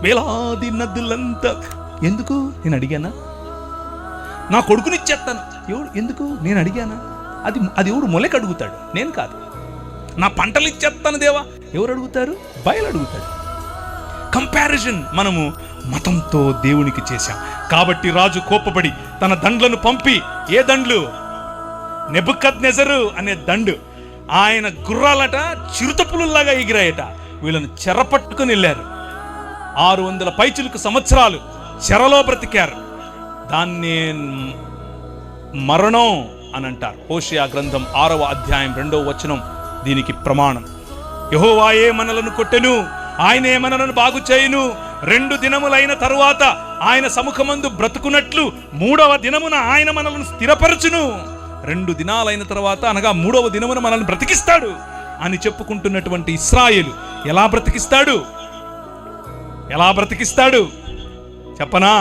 వేలాది నదులంతా. ఎందుకు? నేను అడిగానా? నా కొడుకునిచ్చేస్తాను. ఎందుకు? నేను అడిగానా? అది ఎవడు మొలక అడుగుతాడు, నేను కాదు. నా పంటలు ఇచ్చేస్తాను దేవా, ఎవరు అడుగుతారు? బయలు అడుగుతాడు. కంపారిజన్ మనము మతంతో దేవునికి చేశాం. కాబట్టి రాజు కోపపడి తన దండ్లను పంపి, ఏ దండ్లు? నెబుకద్నెజరు అనే దండు. ఆయన గుర్రాలట చిరుతపులులాగా ఎగిరాయట. వీళ్ళను చెరపట్టుకుని వెళ్ళారు. 600 పైచిలుకు సంవత్సరాలు చెరలో బ్రతికారు. దాన్నే మరణం అని అంటారు. హోషేయ గ్రంథం 6వ అధ్యాయం 2వ వచనం దీనికి ప్రమాణం. యెహోవాయే మనలను కొట్టెను, ఆయనే మనలను బాగు చేయును. 2 దినములైన తరువాత ఆయన సముఖమందు బ్రతుకున్నట్లు 3వ దినమున ఆయన మనలను స్థిరపరచును. 2 దినాలైన తర్వాత, అనగా 3వ దినమున మనల్ని బ్రతికిస్తాడు అని చెప్పుకుంటున్నటువంటి ఇశ్రాయేలు ఎలా బ్రతికిస్తాడు? ఎలా బ్రతికిస్తాడు చెప్పనా?